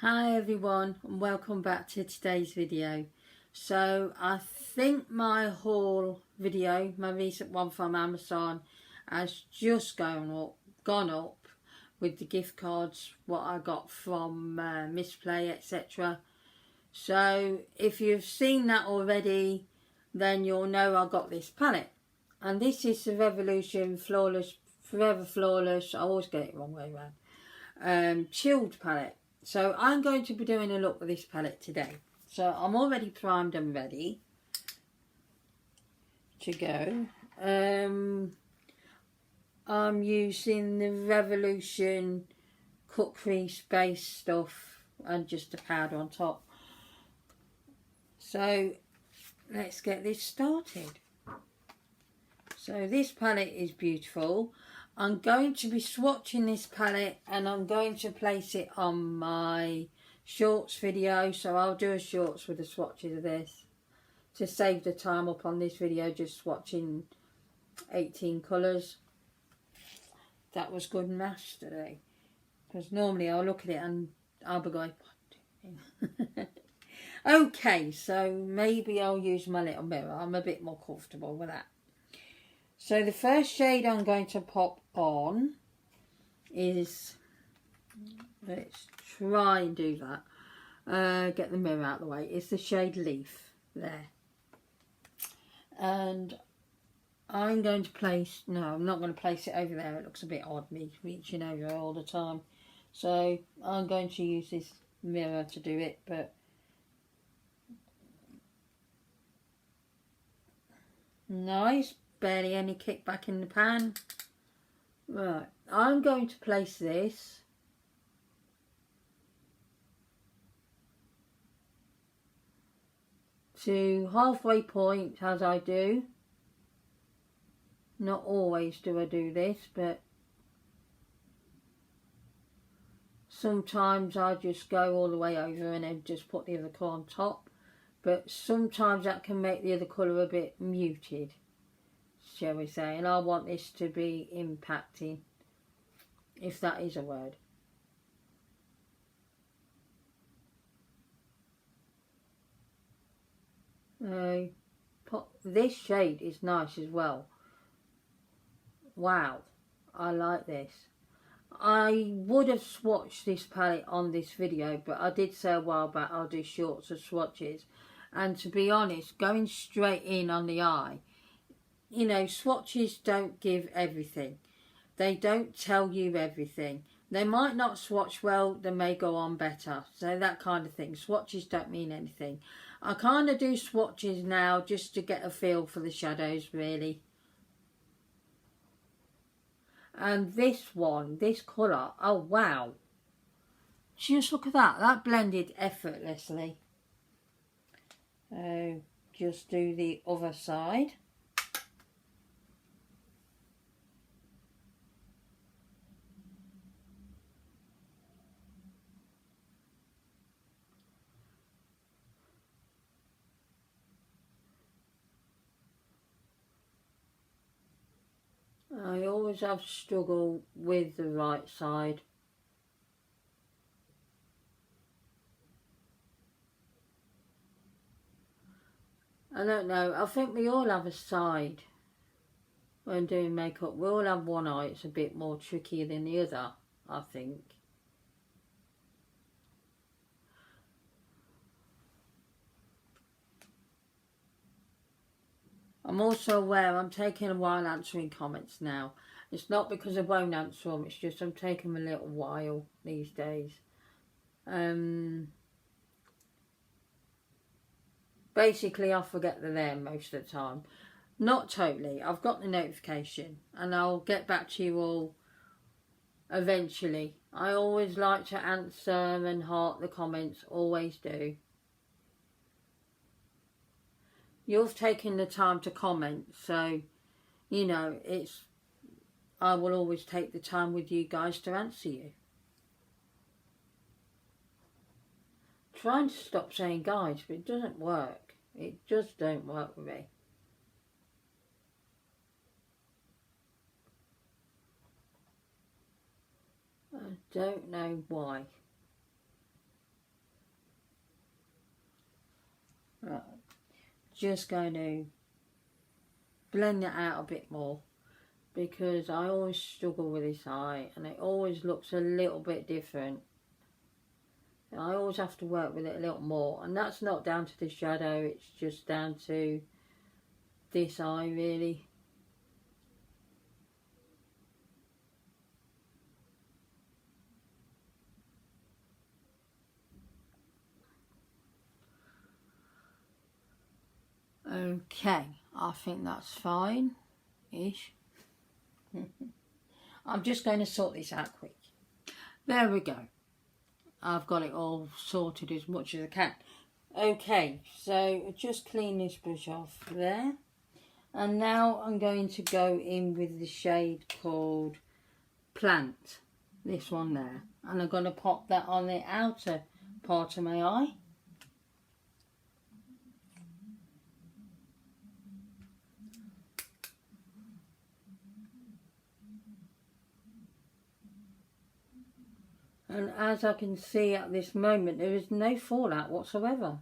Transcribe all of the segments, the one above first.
Hi everyone and welcome back to today's video. So I think my haul video, my recent one from Amazon, has just gone up with the gift cards what I got from Misplay, etc. So if you've seen that already, then you'll know I got this palette, and this is the Revolution Flawless Forever Flawless, I always get it wrong way around, chilled palette. So I'm going to be doing a look with this palette today. So I'm already primed and ready to go. I'm using the Revolution cut crease base stuff and just a powder on top. So let's get this started. So this palette is beautiful. I'm going to be swatching this palette and I'm going to place it on my shorts video. So I'll do a shorts with the swatches of this to save the time up on this video just swatching 18 colours. That was good maths today, because normally I'll look at it and I'll be going, okay, so maybe I'll use my little mirror. I'm a bit more comfortable with that. So the first shade I'm going to pop on is, let's try and do that, get the mirror out of the way, it's the shade Leaf there. And I'm going to place, no, I'm not going to place it over there, it looks a bit odd, me reaching over all the time. So I'm going to use this mirror to do it, but nice. Barely any kickback in the pan. Right, I'm going to place this to halfway point, as I do. Not always do I do this, but sometimes I just go all the way over and then just put the other colour on top. But sometimes that can make the other colour a bit muted, shall we say, and I want this to be impacting, if that is a word. This shade is nice as well. Wow, I like this. I would have swatched this palette on this video, but I did say a while back I'll do shorts of swatches, and to be honest, going straight in on the eye, you know, swatches don't give everything. They don't tell you everything. They might not swatch well, they may go on better. So that kind of thing. Swatches don't mean anything. I kind of do swatches now just to get a feel for the shadows, really. And this one, this colour, oh wow. Just look at that. That blended effortlessly. Just do the other side. I always have struggle with the right side. I don't know, I think we all have a side when doing makeup. We all have one eye, it's a bit more tricky than the other, I think. I'm also aware I'm taking a while answering comments now. It's not because I won't answer them, it's just I'm taking a little while these days. Basically I forget they're there most of the time. Not totally, I've got the notification and I'll get back to you all eventually. I always like to answer and heart the comments, always do. You've taken the time to comment, so you know I will always take the time with you guys to answer you. Trying to stop saying guys, but it doesn't work. It just don't work with me. I don't know why. Right. Just going to blend it out a bit more, because I always struggle with this eye and it always looks a little bit different. I always have to work with it a little more, and that's not down to the shadow, it's just down to this eye really. Okay, I think that's fine-ish. I'm just going to sort this out quick. There we go. I've got it all sorted as much as I can. Okay, so just clean this brush off there. And now I'm going to go in with the shade called Plant. This one there. And I'm going to pop that on the outer part of my eye. And as I can see at this moment, there is no fallout whatsoever.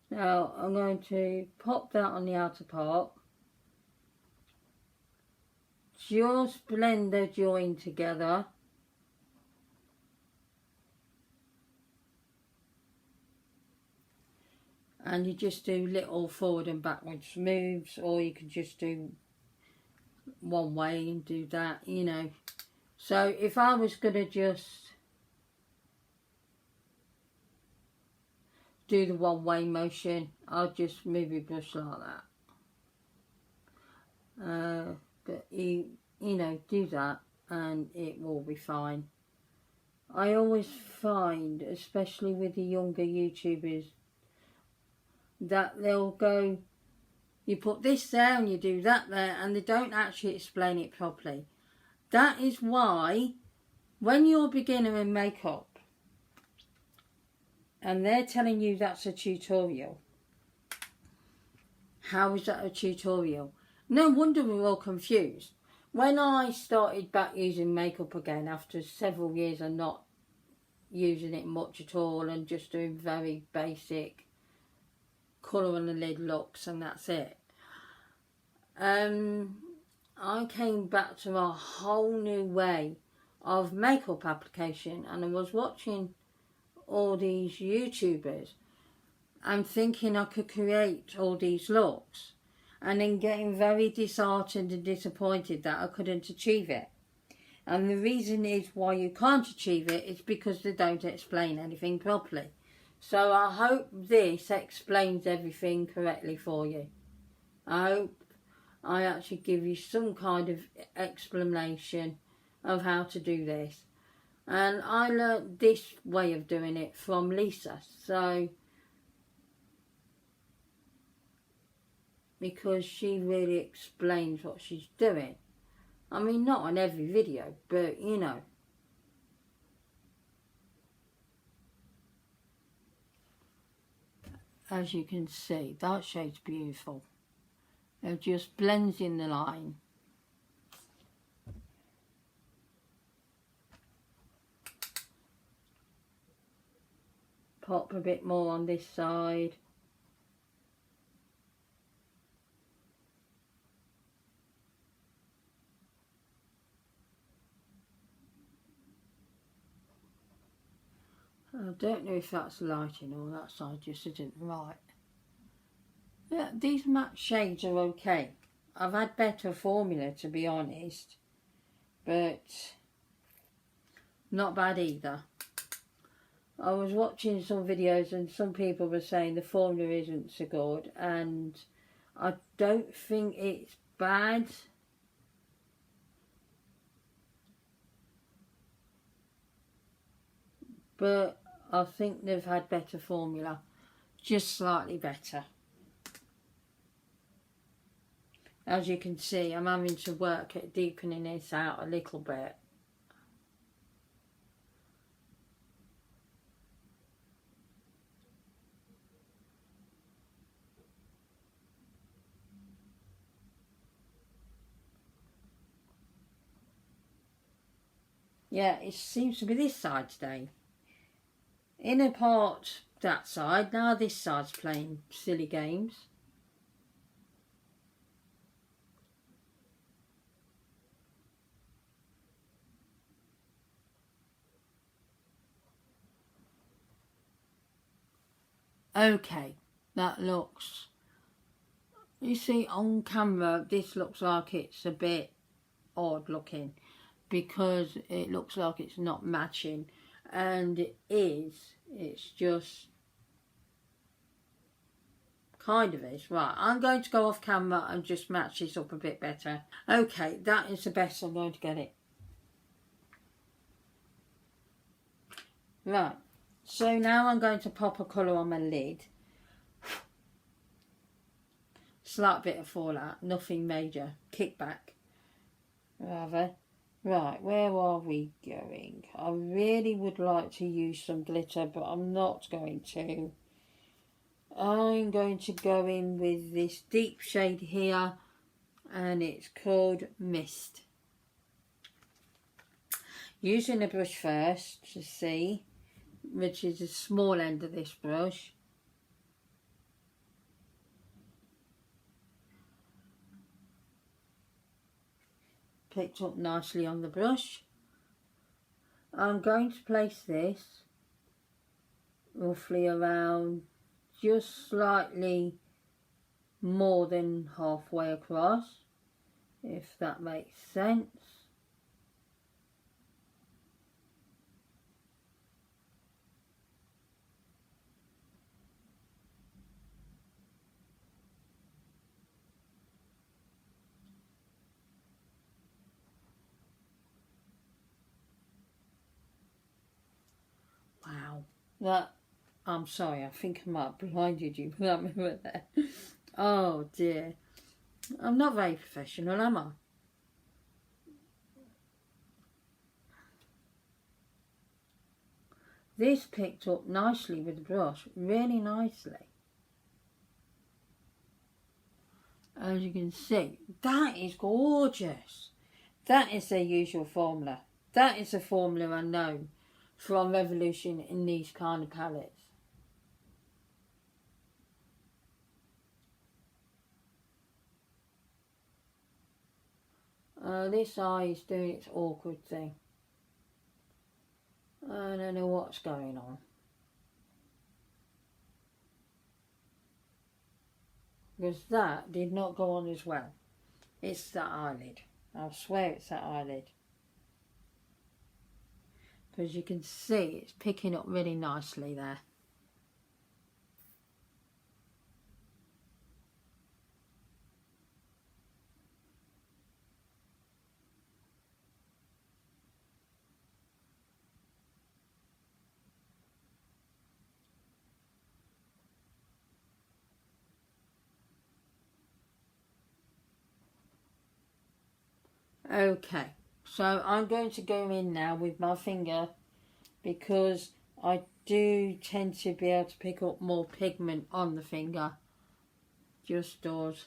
Now I'm going to pop that on the outer part. Just blend the join together. And you just do little forward and backwards moves, or you can just do one way and do that, you know. So if I was going to just do the one-way motion, I'll just move your brush like that. But you know, do that and it will be fine. I always find, especially with the younger YouTubers, that they'll go, you put this there and you do that there, and they don't actually explain it properly. That is why when you're a beginner in makeup and they're telling you that's a tutorial, how is that a tutorial? No wonder we're all confused. When I started back using makeup again after several years of not using it much at all and just doing very basic colour on the lid looks and that's it, I came back to a whole new way of makeup application, and I was watching all these YouTubers and thinking I could create all these looks, and then getting very disheartened and disappointed that I couldn't achieve it. And the reason is why you can't achieve it is because they don't explain anything properly. So I hope this explains everything correctly for you. I hope I actually give you some kind of explanation of how to do this. And I learnt this way of doing it from Lisa. So, because she really explains what she's doing. I mean, not on every video, but you know. As you can see, that shade's beautiful. It just blends in the line. Pop a bit more on this side. I don't know if that's lighting or that side just isn't right. Yeah, these matte shades are okay. I've had better formula, to be honest, but not bad either. I was watching some videos and some people were saying the formula isn't so good, and I don't think it's bad. But I think they've had better formula, just slightly better. As you can see, I'm having to work at deepening this out a little bit. Yeah, it seems to be this side today. inner part that side. Now this side's playing silly games. Okay, that looks, you see on camera this looks like it's a bit odd looking because it looks like it's not matching, and it is. It's just kind of is. Right, I'm going to go off camera and just match this up a bit better. Okay, that is the best I'm going to get it. Right, so now I'm going to pop a colour on my lid. Slight bit of fallout, nothing major. Kickback, rather. Right, where are we going? I really would like to use some glitter, but I'm not going to. I'm going to go in with this deep shade here, and it's called Mist. Using the brush first to see, which is the small end of this brush. Picked up nicely on the brush. I'm going to place this roughly around just slightly more than halfway across, if that makes sense. Wow, that, I'm sorry, I think I might have blinded you with that mirror there. Oh dear, I'm not very professional, am I? This picked up nicely with the brush, really nicely. As you can see, that is gorgeous. That is their usual formula. That is the formula I know from Revolution in these kind of palettes. This eye is doing its awkward thing. I don't know what's going on. Because that did not go on as well. It's that eyelid. I swear it's that eyelid. Because you can see it's picking up really nicely there. Okay, so I'm going to go in now with my finger because I do tend to be able to pick up more pigment on the finger. Just does.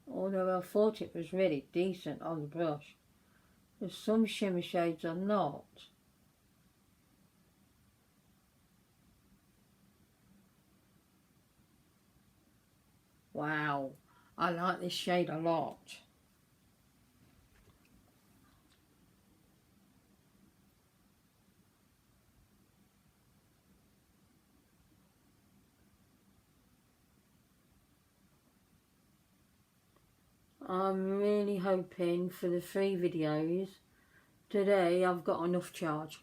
Although I thought it was really decent on the brush. There's some shimmer shades are not. Wow, I like this shade a lot. I'm really hoping for the 3 videos today I've got enough charge.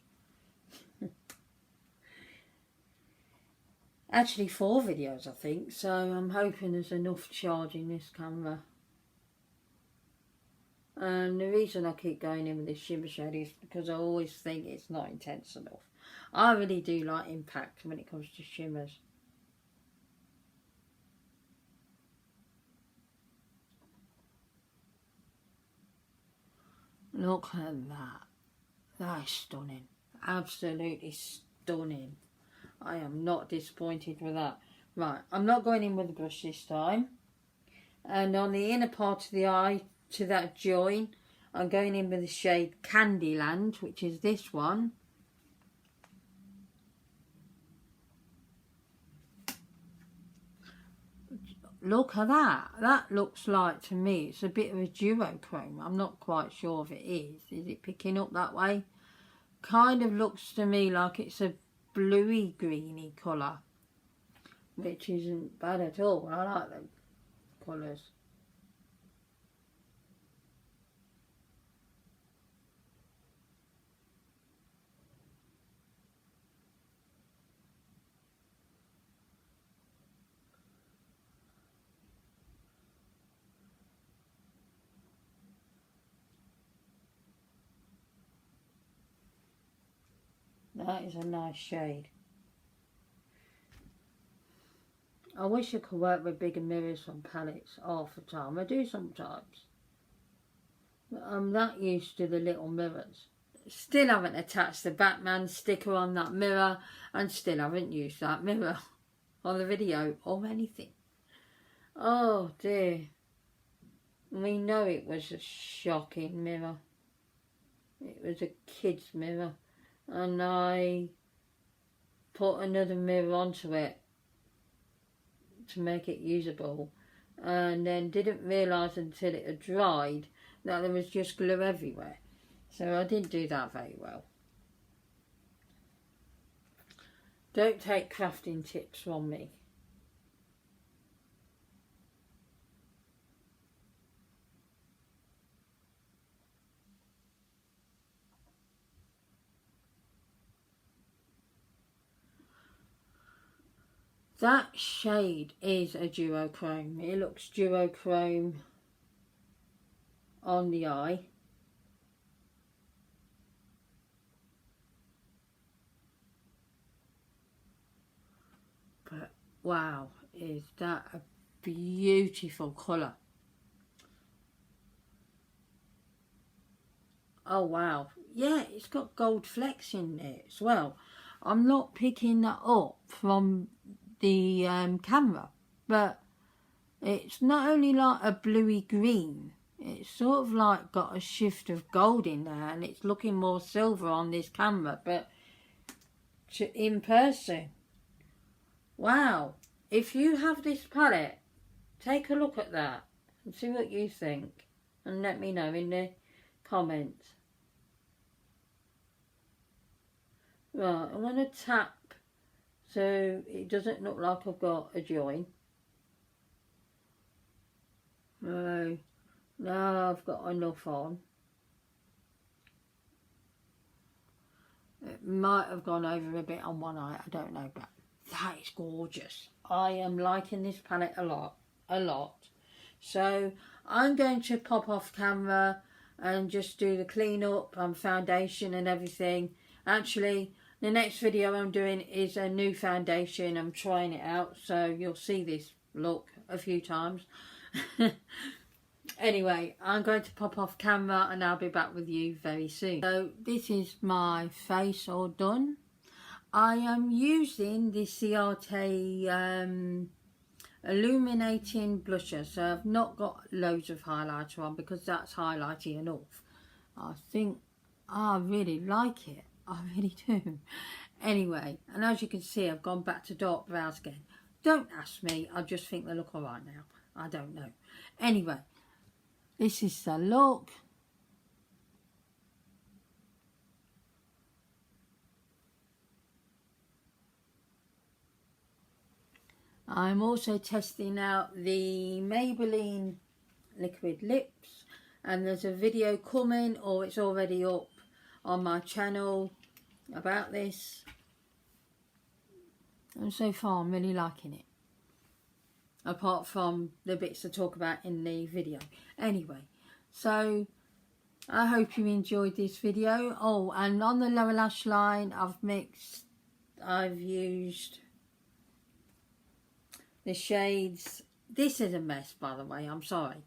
Actually 4 videos I think, so I'm hoping there's enough charge in this camera. And the reason I keep going in with this shimmer shade is because I always think it's not intense enough. I really do like impact when it comes to shimmers. Look at that. That is stunning. Absolutely stunning. I am not disappointed with that. Right, I'm not going in with the brush this time. And on the inner part of the eye, to that join, I'm going in with the shade Candyland, which is this one. Look at that. That looks like, to me, it's a bit of a duochrome. I'm not quite sure if it is. Is it picking up that way? Kind of looks to me like it's a bluey greeny colour, which isn't bad at all. I like the colours. That is a nice shade. I wish I could work with bigger mirrors on palettes half the time. I do sometimes. But I'm that used to the little mirrors. Still haven't attached the Batman sticker on that mirror, and still haven't used that mirror on the video or anything. Oh dear. We know it was a shocking mirror. It was a kid's mirror. And I put another mirror onto it to make it usable, and then didn't realise until it had dried that there was just glue everywhere. So I didn't do that very well. Don't take crafting tips from me. That shade is a duochrome. It looks duochrome on the eye. But wow, is that a beautiful colour. Oh wow. Yeah, it's got gold flecks in there as well. I'm not picking that up from the camera, but it's not only like a bluey green, it's sort of like got a shift of gold in there, and it's looking more silver on this camera, but in person, wow. If you have this palette, take a look at that and see what you think, and let me know in the comments. Right, I'm going to tap so it doesn't look like I've got a join. No, now I've got enough on. It might have gone over a bit on one eye, I don't know, but that is gorgeous. I am liking this palette a lot. So I'm going to pop off camera and just do the clean up and foundation and everything. Actually, the next video I'm doing is a new foundation. I'm trying it out, so you'll see this look a few times. Anyway, I'm going to pop off camera and I'll be back with you very soon. So this is my face all done. I am using the Ciate illuminating blusher, so I've not got loads of highlighter on because that's highlighty enough. I think I really like it. I really do. Anyway, and as you can see, I've gone back to dark brows again. Don't ask me, I just think they look alright now. I don't know. Anyway, this is the look. I'm also testing out the Maybelline liquid lips, and there's a video coming, or it's already up on my channel about this, and so far I'm really liking it, apart from the bits I talk about in the video. Anyway, so I hope you enjoyed this video. Oh, and on the lower lash line I've used the shades. This is a mess, by the way, I'm sorry.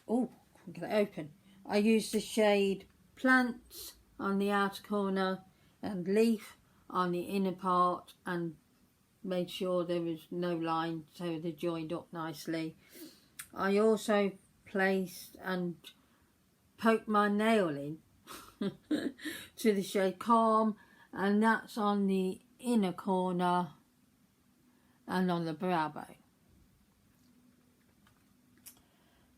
Oh, get it open. I used the shade Plants on the outer corner and Leaf on the inner part, and made sure there was no line so they joined up nicely. I also placed and poke my nail in to the shade Calm, and that's on the inner corner and on the brow bone.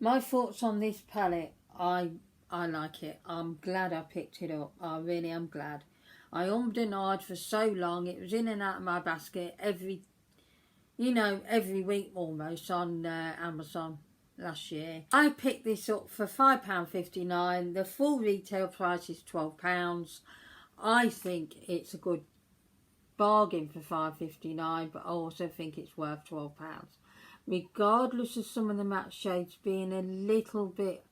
My thoughts on this palette, I like it. I'm glad I picked it up. I really am glad. I ummed and ahed for so long. It was in and out of my basket every week almost on Amazon last year. I picked this up for £5.59. The full retail price is £12. I think it's a good bargain for £5.59, but I also think it's worth £12. Regardless of some of the matte shades being a little bit,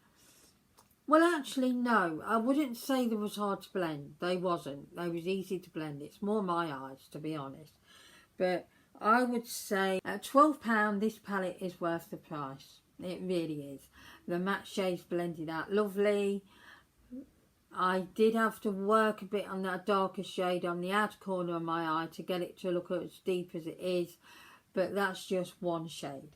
well actually no, I wouldn't say they was hard to blend. They wasn't. They was easy to blend. It's more my eyes, to be honest. But I would say at £12 this palette is worth the price. It really is. The matte shades blended out lovely. I did have to work a bit on that darker shade on the outer corner of my eye to get it to look as deep as it is, but that's just one shade.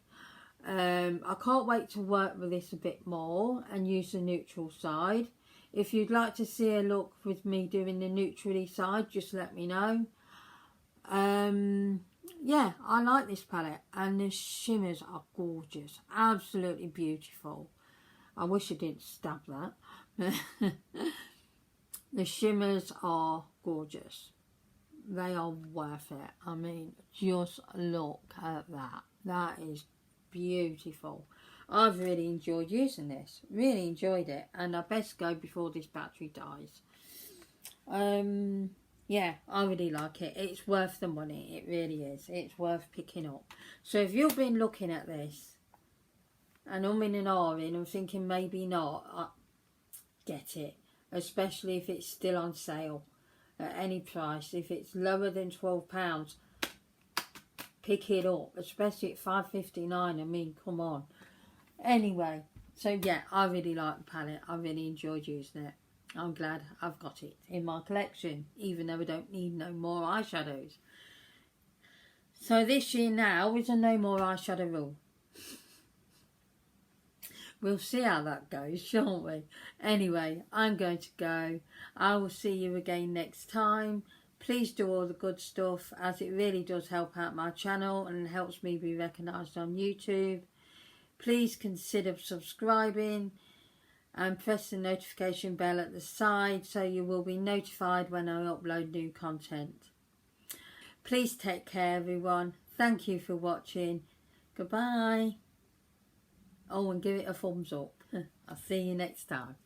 I can't wait to work with this a bit more and use the neutral side. If you'd like to see a look with me doing the neutrally side, just let me know. Yeah, I like this palette, and the shimmers are gorgeous, absolutely beautiful. I wish I didn't stab that. The shimmers are gorgeous. They are worth it. I mean, just look at that. That is beautiful. I've really enjoyed using this. Really enjoyed it. And I best go before this battery dies. Yeah, I really like it. It's worth the money. It really is. It's worth picking up. So if you've been looking at this and umming and ahhing and thinking maybe not, get it. Especially if it's still on sale at any price. If it's lower than £12, pick it up, especially at £5.59. I mean, come on. Anyway, so yeah, I really like the palette. I really enjoyed using it. I'm glad I've got it in my collection, even though I don't need no more eyeshadows. So this year now is a no more eyeshadow rule. We'll see how that goes, shan't we? Anyway, I'm going to go. I will see you again next time. Please do all the good stuff, as it really does help out my channel and helps me be recognised on YouTube. Please consider subscribing and press the notification bell at the side so you will be notified when I upload new content. Please take care, everyone. Thank you for watching. Goodbye. Oh, and give it a thumbs up. I'll see you next time.